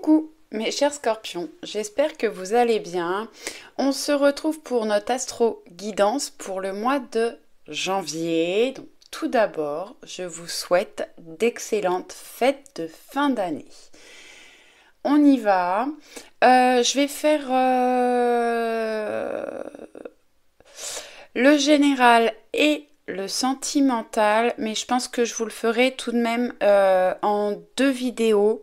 Coucou mes chers scorpions, j'espère que vous allez bien. On se retrouve pour notre astro guidance pour le mois de janvier. Donc, tout d'abord, je vous souhaite d'excellentes fêtes de fin d'année. On y va. Je vais faire le général et le sentimental, mais je pense que je vous le ferai tout de même en 2 vidéos.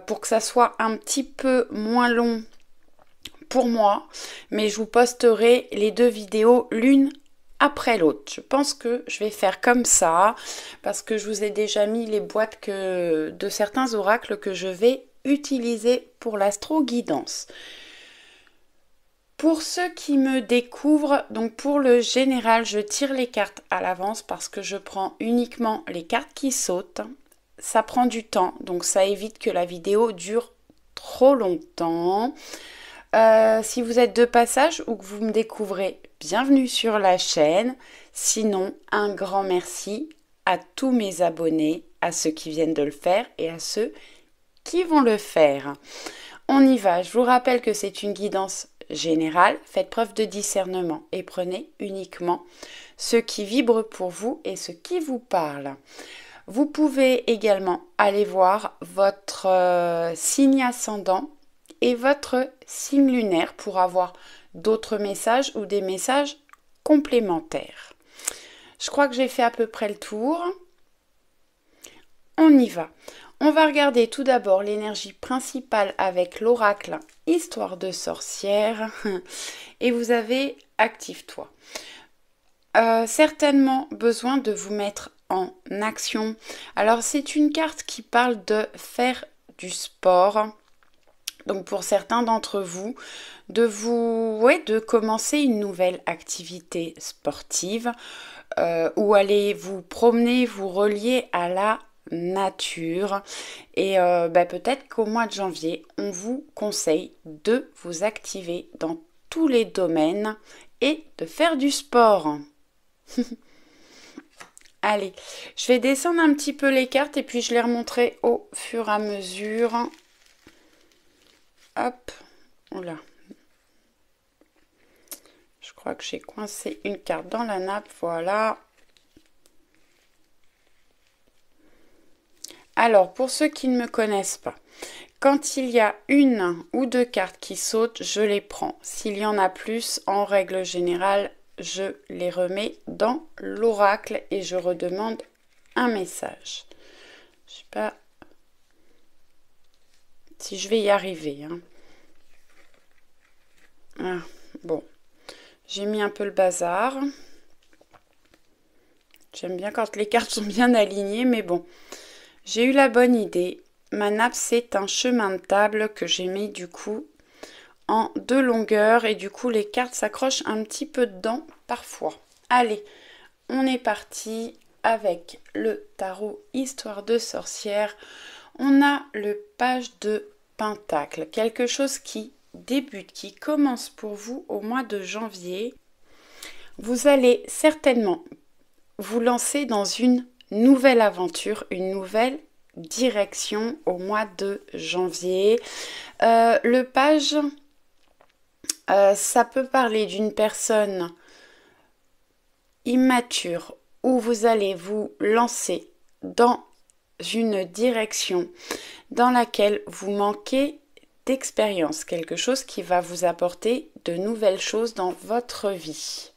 Pour que ça soit un petit peu moins long pour moi, mais je vous posterai les 2 vidéos l'une après l'autre. Je pense que je vais faire comme ça, parce que je vous ai déjà mis les boîtes de certains oracles que je vais utiliser pour l'astro-guidance. Pour ceux qui me découvrent, donc pour le général, je tire les cartes à l'avance parce que je prends uniquement les cartes qui sautent. Ça prend du temps, donc ça évite que la vidéo dure trop longtemps. Si vous êtes de passage ou que vous me découvrez, bienvenue sur la chaîne. Sinon, un grand merci à tous mes abonnés, à ceux qui viennent de le faire et à ceux qui vont le faire. On y va, je vous rappelle que c'est une guidance générale. Faites preuve de discernement et prenez uniquement ce qui vibre pour vous et ce qui vous parle. Vous pouvez également aller voir votre signe ascendant et votre signe lunaire pour avoir d'autres messages ou des messages complémentaires. Je crois que j'ai fait à peu près le tour. On y va. On va regarder tout d'abord l'énergie principale avec l'oracle Histoire de sorcière. Et vous avez Active-toi. Certainement besoin de vous mettre en action. Alors c'est une carte qui parle de faire du sport. Donc pour certains d'entre vous, de commencer une nouvelle activité sportive ou aller vous promener, vous relier à la nature. Et peut-être qu'au mois de janvier, on vous conseille de vous activer dans tous les domaines et de faire du sport. Allez, je vais descendre un petit peu les cartes et puis je les remonterai au fur et à mesure. Hop, oula. Je crois que j'ai coincé une carte dans la nappe, voilà. Alors, pour ceux qui ne me connaissent pas, quand il y a une ou deux cartes qui sautent, je les prends. S'il y en a plus, en règle générale, je les remets dans l'oracle et je redemande un message. Je ne sais pas si je vais y arriver. Ah, bon, j'ai mis un peu le bazar. J'aime bien quand les cartes sont bien alignées, mais bon, j'ai eu la bonne idée. Ma nappe, c'est un chemin de table que j'ai mis du coup en 2 longueurs et du coup les cartes s'accrochent un petit peu dedans parfois. Allez, on est parti avec le tarot Histoire de sorcière. On a le page de Pentacle, quelque chose qui débute, qui commence pour vous au mois de janvier. Vous allez certainement vous lancer dans une nouvelle aventure, une nouvelle direction au mois de janvier. Le page... ça peut parler d'une personne immature où vous allez vous lancer dans une direction dans laquelle vous manquez d'expérience, quelque chose qui va vous apporter de nouvelles choses dans votre vie.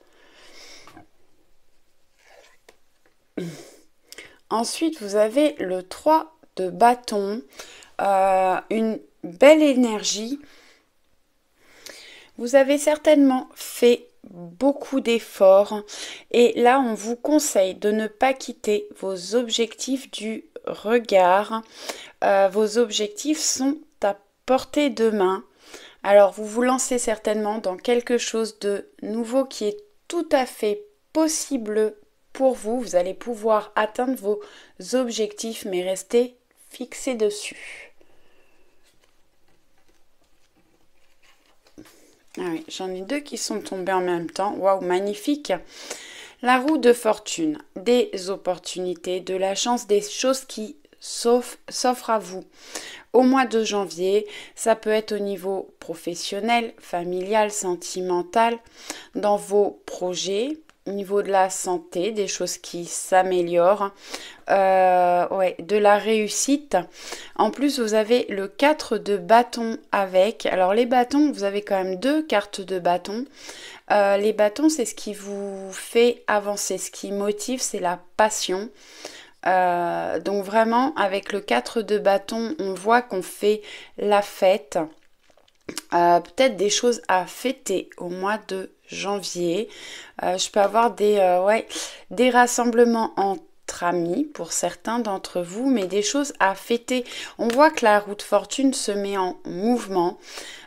Ensuite, vous avez le 3 de bâton, une belle énergie. Vous avez certainement fait beaucoup d'efforts et là on vous conseille de ne pas quitter vos objectifs du regard. Vos objectifs sont à portée de main. Alors vous vous lancez certainement dans quelque chose de nouveau qui est tout à fait possible pour vous. Vous allez pouvoir atteindre vos objectifs mais rester fixé dessus. Ah oui, j'en ai 2 qui sont tombés en même temps. Waouh, magnifique! La roue de fortune, des opportunités, de la chance, des choses qui s'offre à vous. Au mois de janvier, ça peut être au niveau professionnel, familial, sentimental, dans vos projets, au niveau de la santé, des choses qui s'améliorent, ouais, de la réussite. En plus, vous avez le 4 de bâton avec. Alors les bâtons, vous avez quand même 2 cartes de bâton. Les bâtons, c'est ce qui vous fait avancer, ce qui motive, c'est la passion. Donc vraiment, avec le 4 de bâton, on voit qu'on fait la fête. Peut-être des choses à fêter au mois de janvier. Je peux avoir des rassemblements entre amis pour certains d'entre vous, mais des choses à fêter. On voit que la roue de fortune se met en mouvement.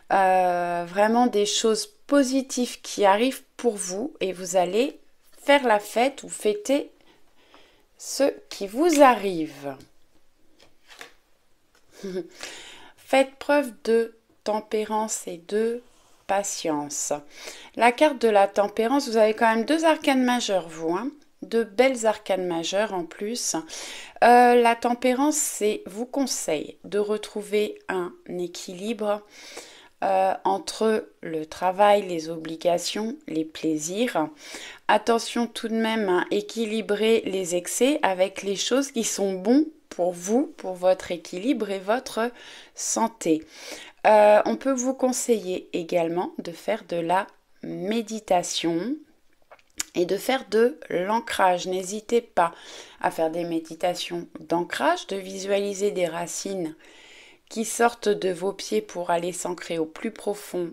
Vraiment des choses positives qui arrivent pour vous et vous allez faire la fête ou fêter ce qui vous arrive. Faites preuve de tempérance et de patience. La carte de la tempérance, vous avez quand même 2 arcanes majeures, vous, hein, 2 belles arcanes majeures en plus. La tempérance, c'est vous conseille de retrouver un équilibre entre le travail, les obligations, les plaisirs. Attention tout de même à équilibrer les excès avec les choses qui sont bonnes pour vous, pour votre équilibre et votre santé. On peut vous conseiller également de faire de la méditation et de faire de l'ancrage. N'hésitez pas à faire des méditations d'ancrage, de visualiser des racines qui sortent de vos pieds pour aller s'ancrer au plus profond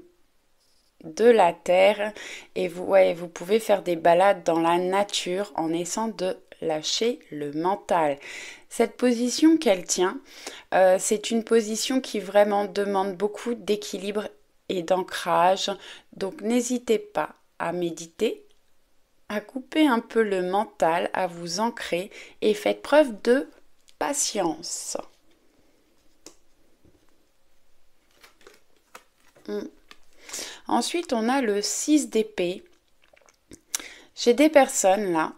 de la terre. Et vous pouvez faire des balades dans la nature en essayant de lâcher le mental. Cette position qu'elle tient, c'est une position qui vraiment demande beaucoup d'équilibre et d'ancrage. Donc n'hésitez pas à méditer, à couper un peu le mental, à vous ancrer et faites preuve de patience. Ensuite, on a le 6 d'épée. J'ai des personnes là,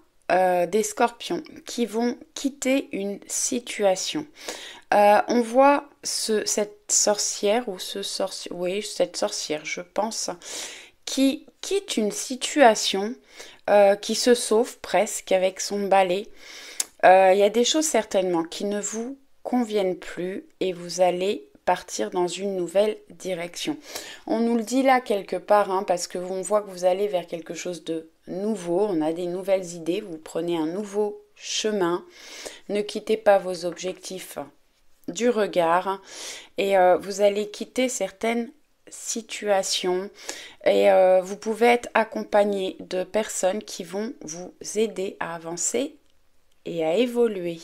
des scorpions, qui vont quitter une situation. On voit cette sorcière ou cette sorcière, je pense, qui quitte une situation, qui se sauve presque avec son balai. Il y a des choses certainement qui ne vous conviennent plus et vous allez partir dans une nouvelle direction. On nous le dit là quelque part, hein, parce que on voit que vous allez vers quelque chose de nouveau, on a des nouvelles idées, vous prenez un nouveau chemin, ne quittez pas vos objectifs du regard et vous allez quitter certaines situations et vous pouvez être accompagné de personnes qui vont vous aider à avancer et à évoluer.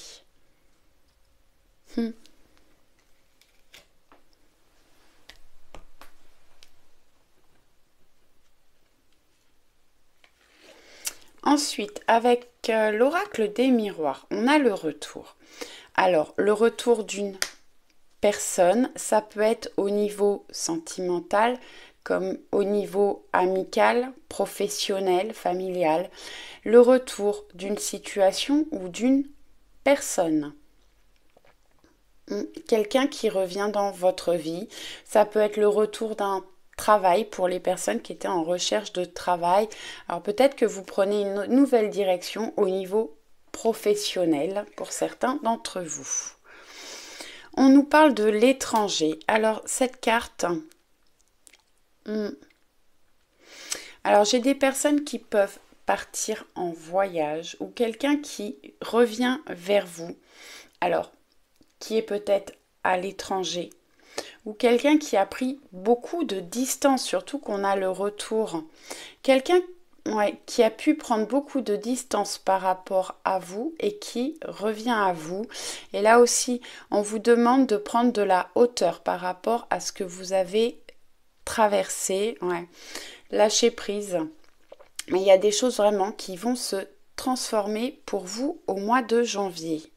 Ensuite, avec l'oracle des miroirs, on a le retour. Alors, le retour d'une personne, ça peut être au niveau sentimental, comme au niveau amical, professionnel, familial. Le retour d'une situation ou d'une personne. Quelqu'un qui revient dans votre vie. Ça peut être le retour d'un travail pour les personnes qui étaient en recherche de travail. Alors peut-être que vous prenez une nouvelle direction au niveau professionnel pour certains d'entre vous. On nous parle de l'étranger. Alors cette carte, alors j'ai des personnes qui peuvent partir en voyage ou quelqu'un qui revient vers vous. Alors qui est peut-être à l'étranger. Ou quelqu'un qui a pris beaucoup de distance, surtout qu'on a le retour. Quelqu'un qui a pu prendre beaucoup de distance par rapport à vous et qui revient à vous. Et là aussi, on vous demande de prendre de la hauteur par rapport à ce que vous avez traversé. Lâcher prise. Mais il y a des choses vraiment qui vont se transformer pour vous au mois de janvier.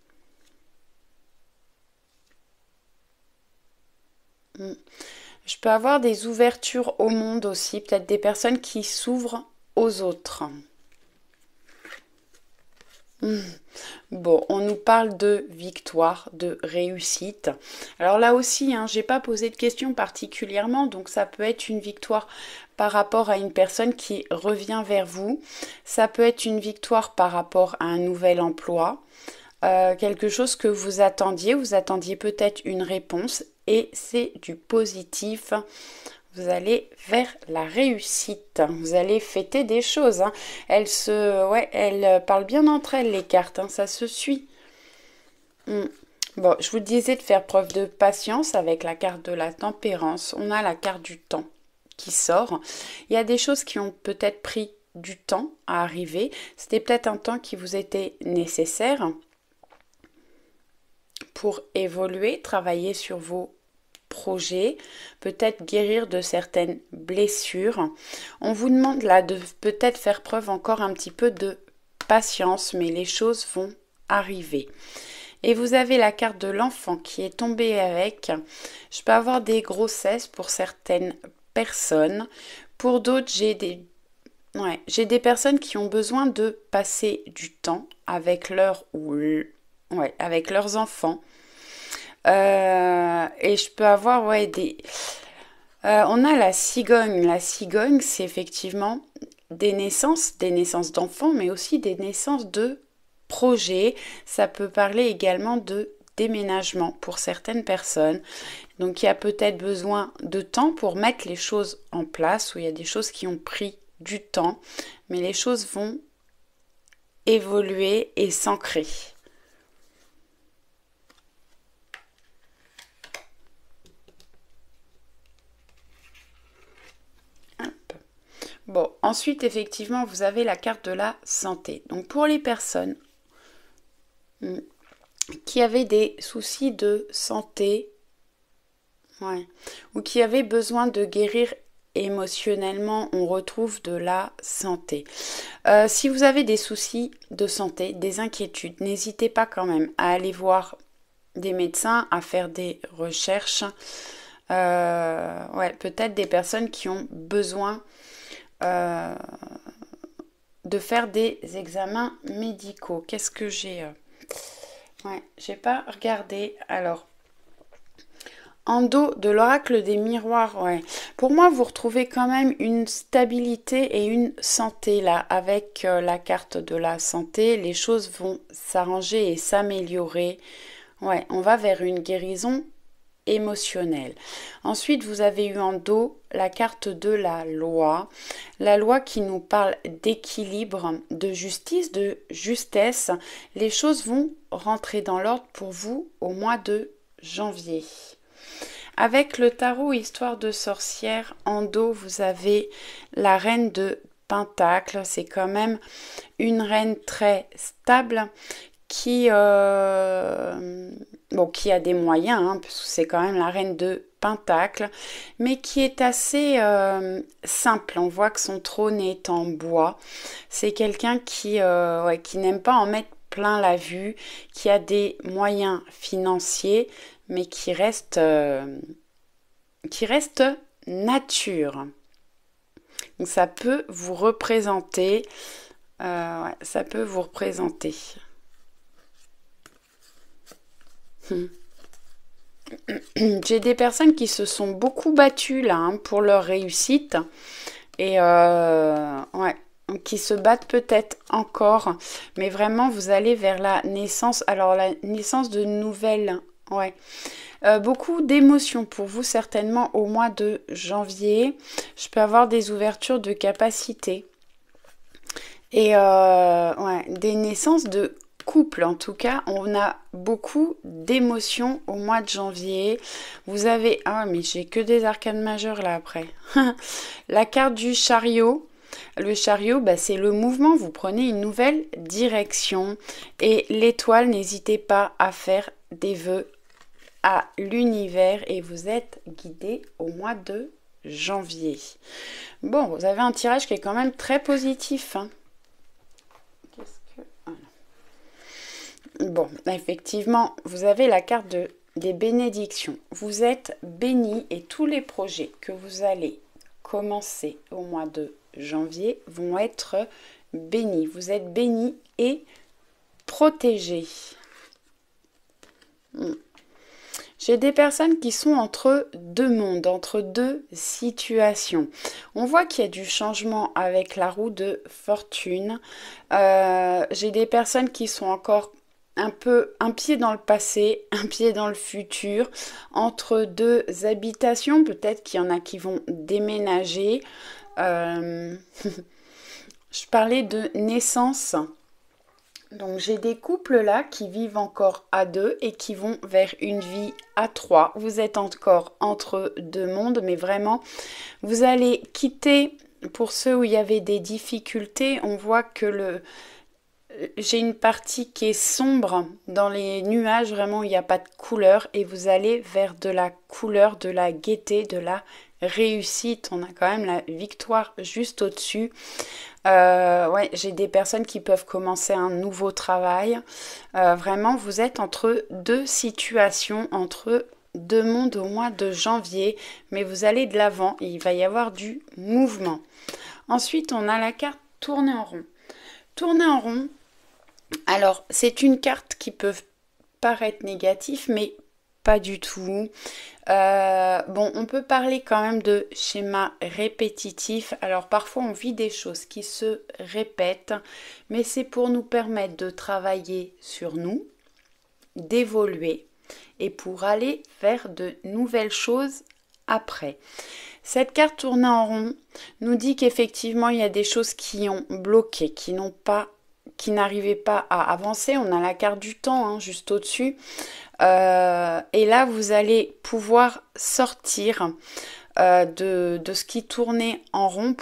Je peux avoir des ouvertures au monde aussi, peut-être des personnes qui s'ouvrent aux autres. Bon, on nous parle de victoire, de réussite. Alors là aussi, hein, j'ai pas posé de question particulièrement, donc ça peut être une victoire par rapport à une personne qui revient vers vous. Ça peut être une victoire par rapport à un nouvel emploi, quelque chose que vous attendiez peut-être une réponse et c'est du positif. Vous allez vers la réussite. Vous allez fêter des choses, hein. Elles parlent bien entre elles, les cartes, hein. Ça se suit. Hmm. Bon, je vous disais de faire preuve de patience avec la carte de la tempérance. On a la carte du temps qui sort. Il y a des choses qui ont peut-être pris du temps à arriver. C'était peut-être un temps qui vous était nécessaire pour évoluer, travailler sur vos projets, peut-être guérir de certaines blessures. On vous demande là de peut-être faire preuve encore un petit peu de patience, mais les choses vont arriver. Et vous avez la carte de l'enfant qui est tombée avec. Je peux avoir des grossesses pour certaines personnes. Pour d'autres, j'ai des personnes qui ont besoin de passer du temps avec avec leurs enfants. Et je peux avoir on a la cigogne. La cigogne, c'est effectivement des naissances d'enfants, mais aussi des naissances de projets. Ça peut parler également de déménagement pour certaines personnes. Donc il y a peut-être besoin de temps pour mettre les choses en place, ou il y a des choses qui ont pris du temps, mais les choses vont évoluer et s'ancrer. Bon, ensuite, effectivement, vous avez la carte de la santé. Donc, pour les personnes qui avaient des soucis de santé, ou qui avaient besoin de guérir émotionnellement, on retrouve de la santé. Si vous avez des soucis de santé, des inquiétudes, n'hésitez pas quand même à aller voir des médecins, à faire des recherches. Peut-être des personnes qui ont besoin de faire des examens médicaux. Qu'est-ce que j'ai j'ai pas regardé. Alors, en dos de l'oracle des miroirs, pour moi, vous retrouvez quand même une stabilité et une santé là. Avec la carte de la santé, les choses vont s'arranger et s'améliorer. On va vers une guérison émotionnelle. Ensuite, vous avez eu en dos la carte de la loi qui nous parle d'équilibre, de justice, de justesse. Les choses vont rentrer dans l'ordre pour vous au mois de janvier. Avec le tarot Histoire de sorcière, en dos, vous avez la reine de Pentacle. C'est quand même une reine très stable qui a des moyens, hein, parce que c'est quand même la reine de Pentacle, mais qui est assez simple. On voit que son trône est en bois. C'est quelqu'un qui n'aime pas en mettre plein la vue, qui a des moyens financiers, mais qui reste nature. Donc ça peut vous représenter. Ça peut vous représenter. J'ai des personnes qui se sont beaucoup battues là pour leur réussite et qui se battent peut-être encore, mais vraiment vous allez vers la naissance. Alors la naissance de nouvelles, beaucoup d'émotions pour vous certainement au mois de janvier. Je peux avoir des ouvertures de capacité et des naissances de couple. En tout cas, on a beaucoup d'émotions au mois de janvier. Vous avez... Ah, mais j'ai que des arcanes majeures là après. La carte du chariot. Le chariot, c'est le mouvement. Vous prenez une nouvelle direction. Et l'étoile, n'hésitez pas à faire des vœux à l'univers. Et vous êtes guidé au mois de janvier. Bon, vous avez un tirage qui est quand même très positif, hein. Bon, effectivement, vous avez la carte des bénédictions. Vous êtes bénis et tous les projets que vous allez commencer au mois de janvier vont être bénis. Vous êtes bénis et protégé. J'ai des personnes qui sont entre deux mondes, entre deux situations. On voit qu'il y a du changement avec la roue de fortune. J'ai des personnes qui sont encore un pied dans le passé, un pied dans le futur, entre deux habitations. Peut-être qu'il y en a qui vont déménager. Je parlais de naissance. Donc j'ai des couples là qui vivent encore à deux et qui vont vers une vie à trois. Vous êtes encore entre deux mondes, mais vraiment, vous allez quitter, pour ceux où il y avait des difficultés, on voit que j'ai une partie qui est sombre dans les nuages, vraiment il n'y a pas de couleur et vous allez vers de la couleur, de la gaieté, de la réussite. On a quand même la victoire juste au-dessus. Ouais, j'ai des personnes qui peuvent commencer un nouveau travail. Vraiment, vous êtes entre deux situations, entre deux mondes au mois de janvier, mais vous allez de l'avant et il va y avoir du mouvement. Ensuite, on a la carte tourner en rond. Tourner en rond, alors c'est une carte qui peut paraître négative, mais pas du tout. Bon, on peut parler quand même de schéma répétitif. Alors parfois on vit des choses qui se répètent, mais c'est pour nous permettre de travailler sur nous, d'évoluer et pour aller vers de nouvelles choses après. Cette carte tournée en rond nous dit qu'effectivement il y a des choses qui ont bloqué, qui n'arrivaient pas à avancer. On a la carte du temps juste au-dessus. Et là, vous allez pouvoir sortir de ce qui tournait en rond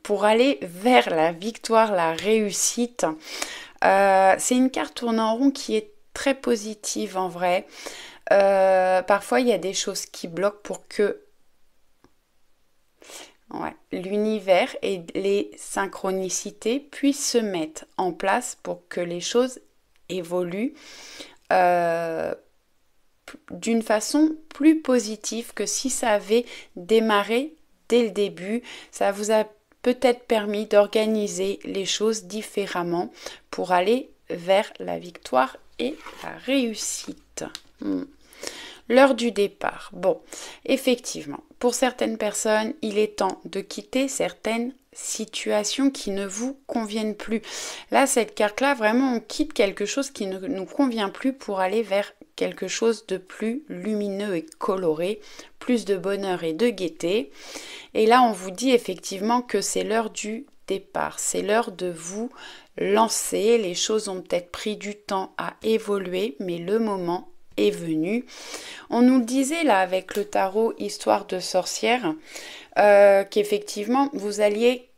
pour aller vers la victoire, la réussite. C'est une carte tournée en rond qui est très positive en vrai. Parfois, il y a des choses qui bloquent pour que l'univers et les synchronicités puissent se mettre en place pour que les choses évoluent d'une façon plus positive que si ça avait démarré dès le début. Ça vous a peut-être permis d'organiser les choses différemment pour aller vers la victoire et la réussite. L'heure du départ. Bon, effectivement, pour certaines personnes, il est temps de quitter certaines situations qui ne vous conviennent plus. Là, cette carte-là, vraiment, on quitte quelque chose qui ne nous convient plus pour aller vers quelque chose de plus lumineux et coloré, plus de bonheur et de gaieté. Et là, on vous dit effectivement que c'est l'heure du départ. C'est l'heure de vous lancer. Les choses ont peut-être pris du temps à évoluer, mais le moment est venu. On nous le disait là avec le tarot Histoire de sorcière qu'effectivement vous allez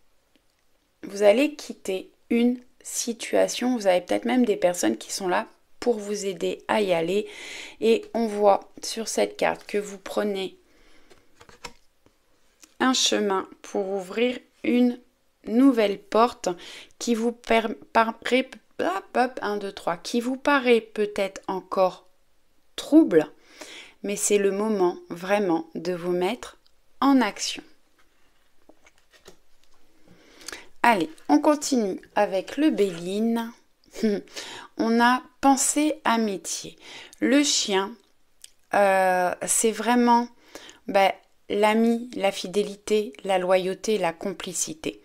quitter une situation. Vous avez peut-être même des personnes qui sont là pour vous aider à y aller. Et on voit sur cette carte que vous prenez un chemin pour ouvrir une nouvelle porte qui vous paraît peut-être encore trouble, mais c'est le moment vraiment de vous mettre en action. Allez, on continue avec le Béline. On a pensée à métier. Le chien, c'est vraiment l'ami, la fidélité, la loyauté, la complicité.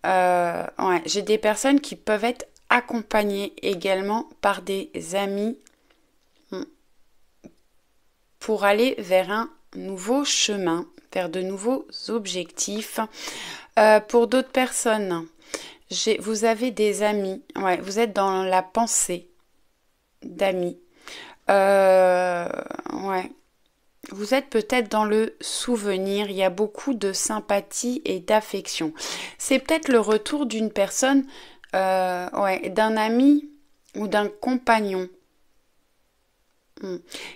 J'ai des personnes qui peuvent être accompagnées également par des amis pour aller vers un nouveau chemin, vers de nouveaux objectifs. Pour d'autres personnes, vous avez des amis, vous êtes dans la pensée d'amis. Vous êtes peut-être dans le souvenir, il y a beaucoup de sympathie et d'affection. C'est peut-être le retour d'une personne, d'un ami ou d'un compagnon.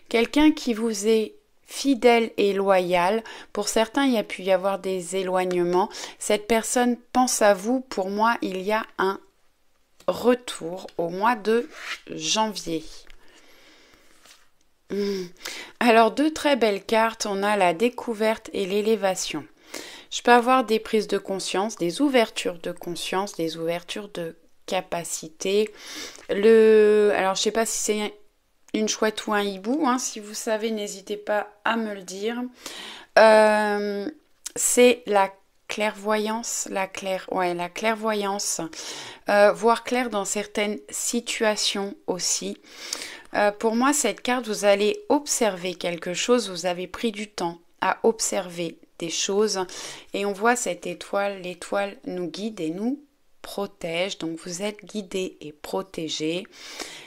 Quelqu'un qui vous est fidèle et loyal. Pour certains, il y a pu y avoir des éloignements. Cette personne pense à vous. Pour moi, il y a un retour au mois de janvier. Alors, deux très belles cartes. On a la découverte et l'élévation. Je peux avoir des prises de conscience, des ouvertures de conscience, des ouvertures de capacité. Alors, je sais pas si c'est une chouette ou un hibou. Hein. Si vous savez, n'hésitez pas à me le dire. C'est la clairvoyance, la clairvoyance. Voir clair dans certaines situations aussi. Pour moi, cette carte, vous allez observer quelque chose. Vous avez pris du temps à observer des choses. Et on voit cette étoile. L'étoile nous guide et nous protège. Donc, vous êtes guidé et protégé.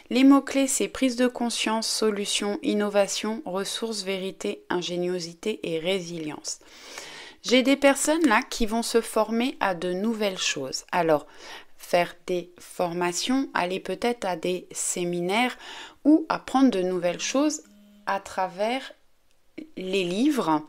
Les mots-clés, c'est prise de conscience, solution, innovation, ressources, vérité, ingéniosité et résilience. J'ai des personnes là qui vont se former à de nouvelles choses. Alors, faire des formations, aller peut-être à des séminaires ou apprendre de nouvelles choses à travers les livres.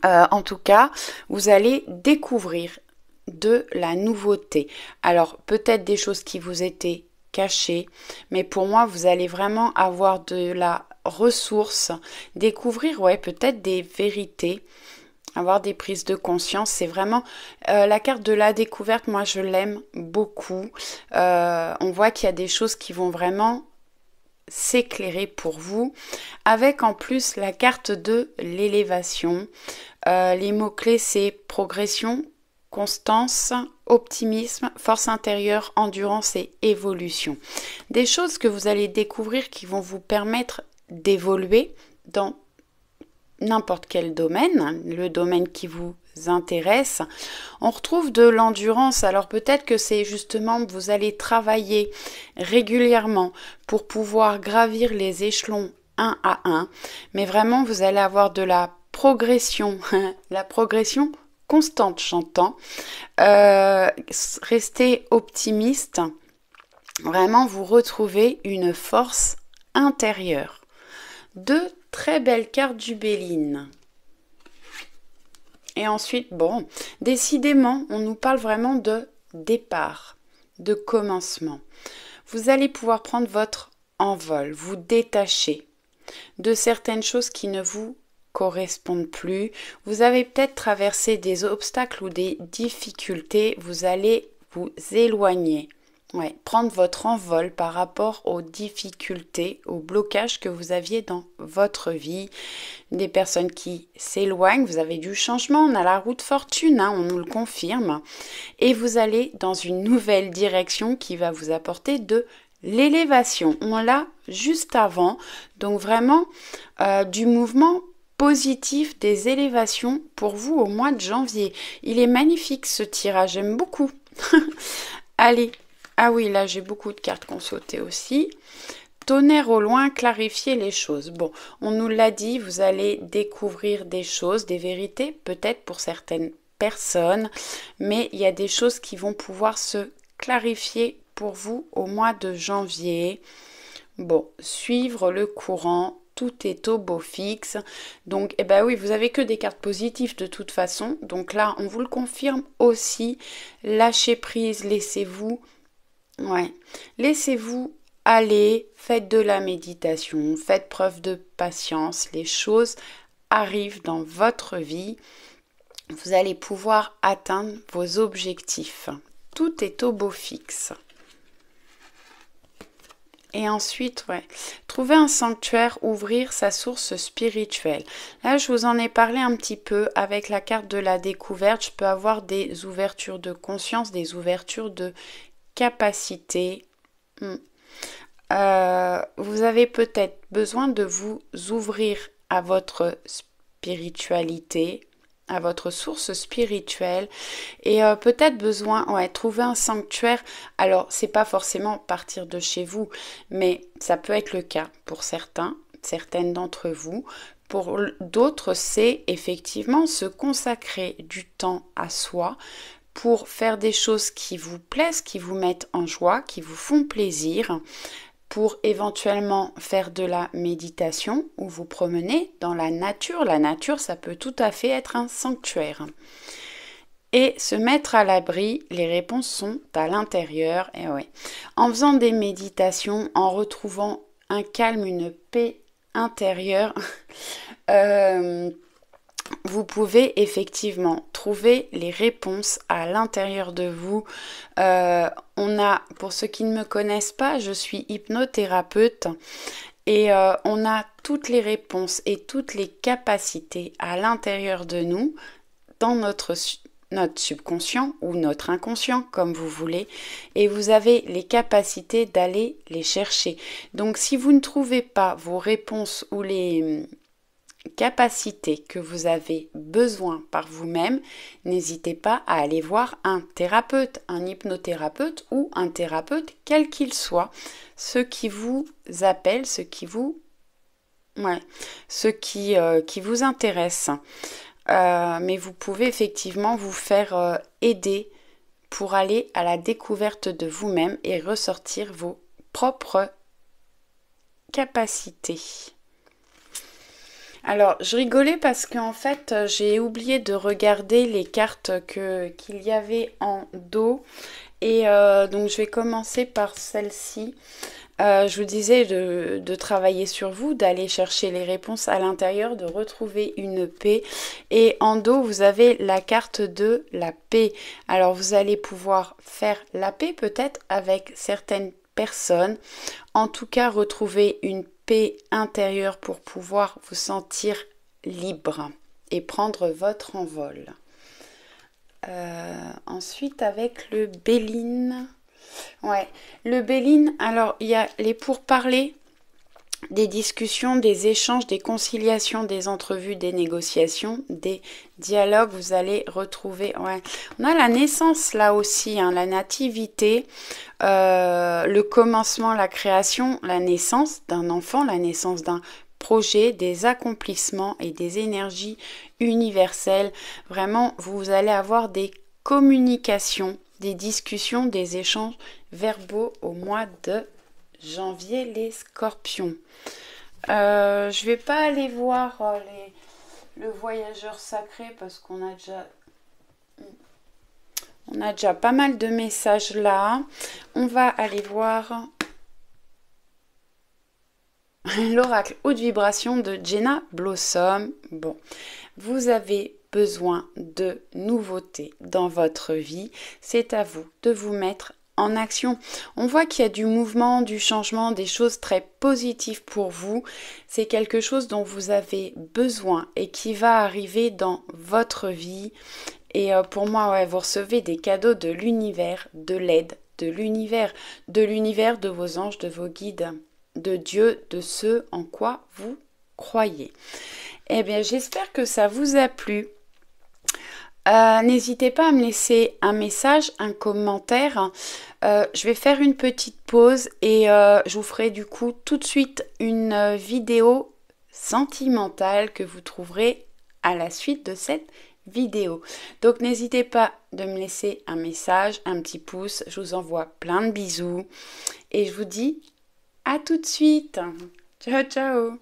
En tout cas, vous allez découvrir de la nouveauté. Alors, peut-être des choses qui vous étaient cachées, mais pour moi, vous allez vraiment avoir de la ressource, découvrir, peut-être des vérités, avoir des prises de conscience. C'est vraiment la carte de la découverte. Moi, je l'aime beaucoup. On voit qu'il y a des choses qui vont vraiment s'éclairer pour vous, avec en plus la carte de l'élévation. Les mots-clés, c'est progression, constance, optimisme, force intérieure, endurance et évolution. Des choses que vous allez découvrir qui vont vous permettre d'évoluer dans n'importe quel domaine, le domaine qui vous intéresse. On retrouve de l'endurance. Alors peut-être que c'est justement vous allez travailler régulièrement pour pouvoir gravir les échelons un à un, mais vraiment vous allez avoir de la progression, la progression constante, j'entends. Restez optimiste. Vraiment vous retrouvez une force intérieure. Deux très belles cartes du Béline. Et ensuite, décidément, on nous parle vraiment de départ, de commencement. Vous allez pouvoir prendre votre envol, vous détacher de certaines choses qui ne vous correspondent plus. Vous avez peut-être traversé des obstacles ou des difficultés. Vous allez vous éloigner. Prendre votre envol par rapport aux difficultés, aux blocages que vous aviez dans votre vie. Des personnes qui s'éloignent, vous avez du changement, on a la roue de fortune, on nous le confirme. Et vous allez dans une nouvelle direction qui va vous apporter de l'élévation. On l'a juste avant, donc vraiment du mouvement positif, des élévations pour vous au mois de janvier. Il est magnifique ce tirage, j'aime beaucoup. Allez. Ah oui, là j'ai beaucoup de cartes qui ont sauté aussi. Tonnerre au loin, clarifier les choses. Bon, on nous l'a dit, vous allez découvrir des choses, des vérités, peut-être pour certaines personnes, mais il y a des choses qui vont pouvoir se clarifier pour vous au mois de janvier. Bon, suivre le courant, tout est au beau fixe. Donc, oui, vous avez que des cartes positives de toute façon. Donc là, on vous le confirme aussi. Lâchez prise, laissez-vous. Laissez-vous aller, faites de la méditation, faites preuve de patience, les choses arrivent dans votre vie, vous allez pouvoir atteindre vos objectifs. Tout est au beau fixe. Et ensuite, trouver un sanctuaire, ouvrir sa source spirituelle. Là, je vous en ai parlé un petit peu avec la carte de la découverte. Je peux avoir des ouvertures de conscience, des ouvertures de capacité. Vous avez peut-être besoin de vous ouvrir à votre spiritualité, à votre source spirituelle et peut-être besoin trouver un sanctuaire. Alors c'est pas forcément partir de chez vous, mais ça peut être le cas pour certaines d'entre vous. Pour d'autres, c'est effectivement se consacrer du temps à soi pour faire des choses qui vous plaisent, qui vous mettent en joie, qui vous font plaisir, pour éventuellement faire de la méditation ou vous promener dans la nature. La nature, ça peut tout à fait être un sanctuaire. Et se mettre à l'abri, les réponses sont à l'intérieur. Et en faisant des méditations, en retrouvant un calme, une paix intérieure, vous pouvez effectivement trouver les réponses à l'intérieur de vous. Pour ceux qui ne me connaissent pas, je suis hypnothérapeute et on a toutes les réponses et toutes les capacités à l'intérieur de nous, dans notre subconscient ou notre inconscient, comme vous voulez, et vous avez les capacités d'aller les chercher. Donc si vous ne trouvez pas vos réponses ou les capacités que vous avez besoin par vous-même, n'hésitez pas à aller voir un thérapeute, un hypnothérapeute ou un thérapeute, quel qu'il soit, ce qui vous appelle, ce qui vous intéresse. Mais vous pouvez effectivement vous faire aider pour aller à la découverte de vous-même et ressortir vos propres capacités. Alors, je rigolais parce qu'en fait, j'ai oublié de regarder les cartes qu'il y avait en dos. Et donc, je vais commencer par celle-ci. Je vous disais de travailler sur vous, d'aller chercher les réponses à l'intérieur, de retrouver une paix. Et en dos, vous avez la carte de la paix. Alors, vous allez pouvoir faire la paix peut-être avec certaines personnes. En tout cas, retrouver une paix intérieure pour pouvoir vous sentir libre et prendre votre envol. Ensuite, avec le Béline. Ouais, le Béline, alors il y a les pourparlers, des discussions, des échanges, des conciliations, des entrevues, des négociations, des dialogues, vous allez retrouver, on a la naissance là aussi, la nativité, le commencement, la création, la naissance d'un enfant, la naissance d'un projet, des accomplissements et des énergies universelles. Vraiment, vous allez avoir des communications, des discussions, des échanges verbaux au mois de janvier, les scorpions. Je vais pas aller voir le voyageur sacré parce qu'on a déjà pas mal de messages là. On va aller voir l'oracle haute vibration de Jenna Blossom. Bon, vous avez besoin de nouveautés dans votre vie. C'est à vous de vous mettre en action. On voit qu'il y a du mouvement, du changement, des choses très positives pour vous. C'est quelque chose dont vous avez besoin et qui va arriver dans votre vie. Et pour moi, vous recevez des cadeaux de l'univers, de l'aide, de l'univers, de vos anges, de vos guides, de Dieu, de ce en quoi vous croyez. Eh bien, j'espère que ça vous a plu. N'hésitez pas à me laisser un message, un commentaire. Je vais faire une petite pause et je vous ferai du coup tout de suite une vidéo sentimentale que vous trouverez à la suite de cette vidéo. Donc n'hésitez pas de me laisser un message, un petit pouce. Je vous envoie plein de bisous et je vous dis à tout de suite. Ciao, ciao.